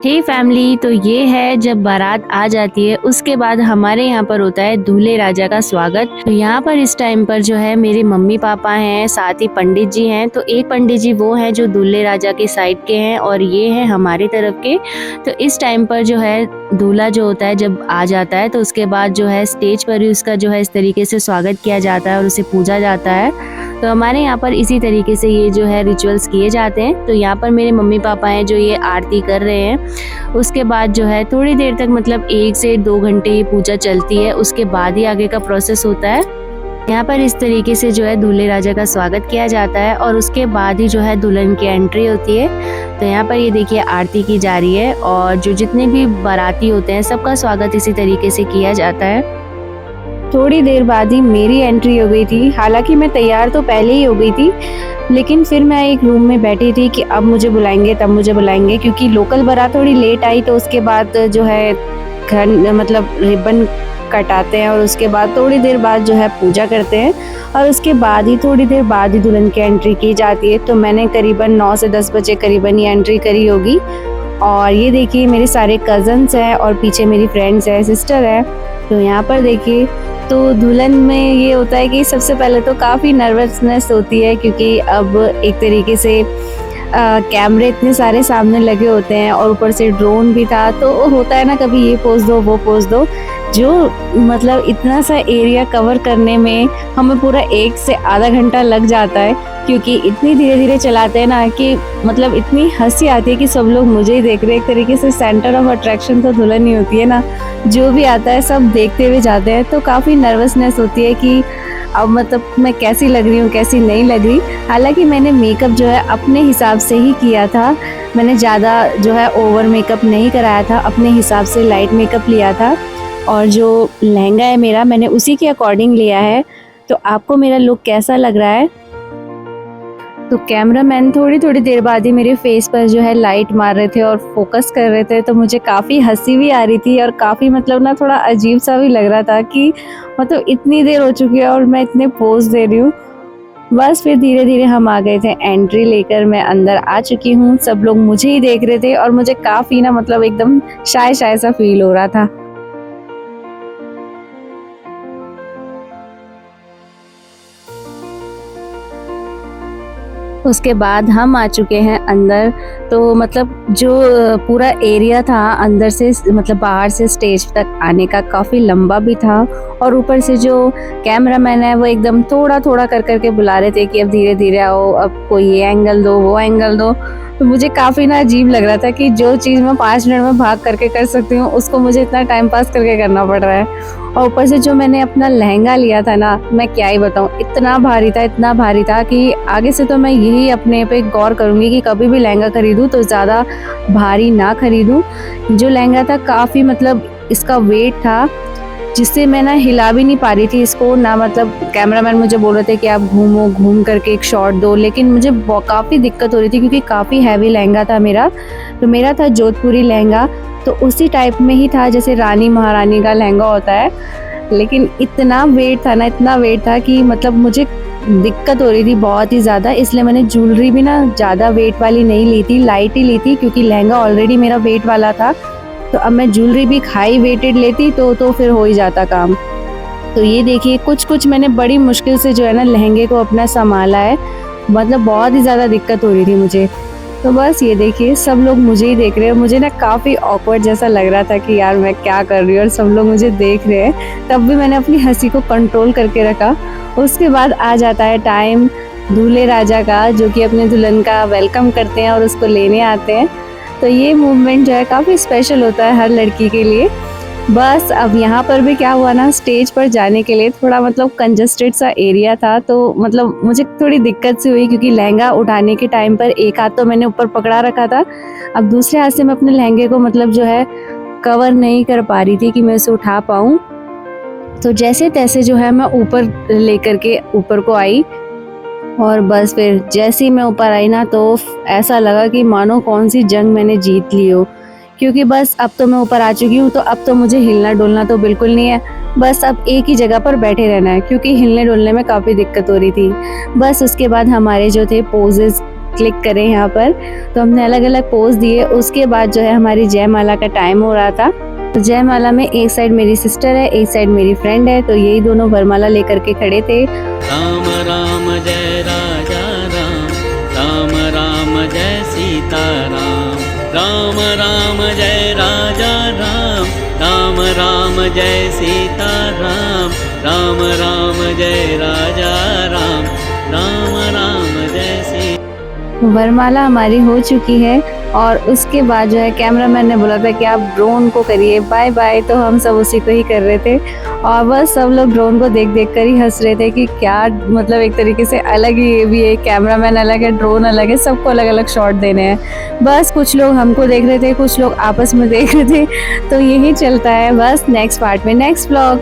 हे family, तो ये है जब बारात आ जाती है उसके बाद हमारे यहाँ पर होता है दूल्हे राजा का स्वागत। तो यहाँ पर इस टाइम पर जो है मेरे मम्मी पापा हैं, साथ ही पंडित जी हैं। तो एक पंडित जी वो हैं जो दूल्हे राजा के साइड के हैं और ये हैं हमारी तरफ के। तो इस टाइम पर जो है दूल्हा जो होता है जब आ जाता है तो उसके बाद जो है स्टेज पर ही उसका जो है इस तरीके से स्वागत किया जाता है और उसे पूजा जाता है। तो हमारे यहाँ पर इसी तरीके से ये जो है रिचुअल्स किए जाते हैं। तो यहाँ पर मेरे मम्मी पापा हैं जो ये आरती कर रहे हैं। उसके बाद जो है थोड़ी देर तक मतलब 1 से 2 घंटे ये पूजा चलती है, उसके बाद ही आगे का प्रोसेस होता है। यहाँ पर इस तरीके से जो है दूल्हे राजा का स्वागत किया जाता है और उसके बाद ही जो है दुल्हन की एंट्री होती है। तो यहाँ पर ये देखिए आरती की जा रही है और जो जितने भी बाराती होते हैं सबका स्वागत इसी तरीके से किया जाता है। थोड़ी देर बाद ही मेरी एंट्री हो गई थी। हालांकि मैं तैयार तो पहले ही हो गई थी, लेकिन फिर मैं एक रूम में बैठी थी कि अब मुझे बुलाएंगे तब मुझे बुलाएंगे, क्योंकि लोकल बारात थोड़ी लेट आई। तो उसके बाद जो है घर मतलब रिबन कटाते हैं और उसके बाद थोड़ी देर बाद जो है पूजा करते हैं और उसके बाद ही थोड़ी देर बाद ही दुल्हन की एंट्री की जाती है। तो मैंने करीबन 9 से 10 बजे करीबन ही एंट्री करी होगी। और ये देखिए मेरे सारे कज़न्स हैं और पीछे मेरी फ्रेंड्स है, सिस्टर है। तो यहाँ पर देखिए तो दुल्हन में ये होता है कि सबसे पहले तो काफ़ी नर्वसनेस होती है, क्योंकि अब एक तरीके से कैमरे इतने सारे सामने लगे होते हैं और ऊपर से ड्रोन भी था। तो होता है ना, कभी ये पोज दो वो पोज दो, जो मतलब इतना सा एरिया कवर करने में हमें पूरा 1 से आधा घंटा लग जाता है, क्योंकि इतनी धीरे धीरे चलाते हैं ना कि मतलब इतनी हंसी आती है कि सब लोग मुझे ही देख रहे हैं। एक तरीके से सेंटर ऑफ अट्रैक्शन तो दुल्हन ही होती है ना, जो भी आता है सब देखते हुए जाते हैं। तो काफ़ी नर्वसनेस होती है कि अब मतलब मैं कैसी लग रही हूँ कैसी नहीं लग रही। हालांकि मैंने मेकअप जो है अपने हिसाब से ही किया था, मैंने ज़्यादा जो है ओवर मेकअप नहीं कराया था, अपने हिसाब से लाइट मेकअप लिया था। और जो लहंगा है मेरा मैंने उसी के अकॉर्डिंग लिया है। तो आपको मेरा लुक कैसा लग रहा है? तो कैमरामैन थोड़ी थोड़ी देर बाद ही मेरे फेस पर जो है लाइट मार रहे थे और फोकस कर रहे थे। तो मुझे काफ़ी हंसी भी आ रही थी और काफ़ी मतलब ना थोड़ा अजीब सा भी लग रहा था कि मतलब इतनी देर हो चुकी है और मैं इतने पोज दे रही हूँ। बस फिर धीरे धीरे हम आ गए थे एंट्री लेकर, मैं अंदर आ चुकी हूँ। सब लोग मुझे ही देख रहे थे और मुझे काफ़ी ना मतलब एकदम शाय शाय सा फील हो रहा था। उसके बाद हम आ चुके हैं अंदर। तो मतलब जो पूरा एरिया था अंदर से मतलब बाहर से स्टेज तक आने का काफ़ी लंबा भी था। और ऊपर से जो कैमरामैन है वो एकदम थोड़ा थोड़ा कर करके बुला रहे थे कि अब धीरे धीरे आओ, अब कोई ये एंगल दो वो एंगल दो। तो मुझे काफ़ी ना अजीब लग रहा था कि जो चीज़ मैं 5 मिनट में भाग करके कर सकती हूँ उसको मुझे इतना टाइम पास करके करना पड़ रहा है। और ऊपर से जो मैंने अपना लहंगा लिया था ना, मैं क्या ही बताऊँ, इतना भारी था कि आगे से तो मैं यही अपने पे गौर करूँगी कि कभी भी लहंगा खरीदूँ तो ज़्यादा भारी ना खरीदूँ। जो लहंगा था काफ़ी मतलब इसका वेट था, जिससे मैं ना हिला भी नहीं पा रही थी इसको ना। मतलब कैमरामैन मुझे बोल रहे थे कि आप घूमो, घूम करके एक शॉट दो, लेकिन मुझे काफ़ी दिक्कत हो रही थी क्योंकि काफ़ी हैवी लहंगा था मेरा। तो मेरा था जोधपुरी लहंगा, तो उसी टाइप में ही था जैसे रानी महारानी का लहंगा होता है। लेकिन इतना वेट था ना, इतना वेट था कि मतलब मुझे दिक्कत हो रही थी बहुत ही ज़्यादा। इसलिए मैंने ज्वेलरी भी ना ज़्यादा वेट वाली नहीं ली थी, लाइट ही ली थी, क्योंकि लहंगा ऑलरेडी मेरा वेट वाला था। तो अब मैं ज्वेलरी भी हाई वेटेड लेती तो फिर हो ही जाता काम। तो ये देखिए कुछ कुछ मैंने बड़ी मुश्किल से जो है ना लहंगे को अपना संभाला है, मतलब बहुत ही ज़्यादा दिक्कत हो रही थी मुझे। तो बस ये देखिए सब लोग मुझे ही देख रहे हैं। मुझे ना काफ़ी ऑकवर्ड जैसा लग रहा था कि यार मैं क्या कर रही हूँ और सब लोग मुझे देख रहे हैं। तब भी मैंने अपनी हंसी को कंट्रोल करके रखा। उसके बाद आ जाता है टाइम दूल्हे राजा का, जो कि अपने दुल्हन का वेलकम करते हैं और उसको लेने आते हैं। तो ये मूवमेंट जो है काफ़ी स्पेशल होता है हर लड़की के लिए। बस अब यहाँ पर भी क्या हुआ ना, स्टेज पर जाने के लिए थोड़ा मतलब कंजस्टेड सा एरिया था। तो मतलब मुझे थोड़ी दिक्कत सी हुई, क्योंकि लहंगा उठाने के टाइम पर एक हाथ तो मैंने ऊपर पकड़ा रखा था, अब दूसरे हाथ से मैं अपने लहंगे को मतलब जो है कवर नहीं कर पा रही थी कि मैं उसे उठा पाऊँ। तो जैसे तैसे जो है मैं ऊपर लेकर के ऊपर को आई। और बस फिर जैसे ही मैं ऊपर आई ना, तो ऐसा लगा कि मानो कौन सी जंग मैंने जीत ली हो, क्योंकि बस अब तो मैं ऊपर आ चुकी हूँ। तो अब तो मुझे हिलना डुलना तो बिल्कुल नहीं है, बस अब एक ही जगह पर बैठे रहना है, क्योंकि हिलने डुलने में काफ़ी दिक्कत हो रही थी। बस उसके बाद हमारे जो थे पोजेस क्लिक करें यहाँ पर। तो हमने अलग अलग पोज दिए। उसके बाद जो है हमारी जयमाला का टाइम हो रहा था। तो जयमाला में एक साइड मेरी सिस्टर है, एक साइड मेरी फ्रेंड है, तो यही दोनों वरमाला लेकर के खड़े थे। राम राम जय राजा राम, राम राम जय सीता राम, राम राम जय राजा राम, राम राम जय सीता राम, राम राम जय राजा राम, राम राम जय सीता। वरमाला हमारी हो चुकी है और उसके बाद जो है कैमरामैन ने बोला था कि आप ड्रोन को करिए बाय बाय, तो हम सब उसी को ही कर रहे थे और बस सब लोग ड्रोन को देख देख कर ही हंस रहे थे कि क्या मतलब एक तरीके से अलग ही ये भी है, कैमरामैन अलग है, ड्रोन अलग है, सबको अलग अलग शॉट देने हैं। बस कुछ लोग हमको देख रहे थे, कुछ लोग आपस में देख रहे थे, तो यही चलता है बस। नेक्स्ट पार्ट में नेक्स्ट व्लॉग।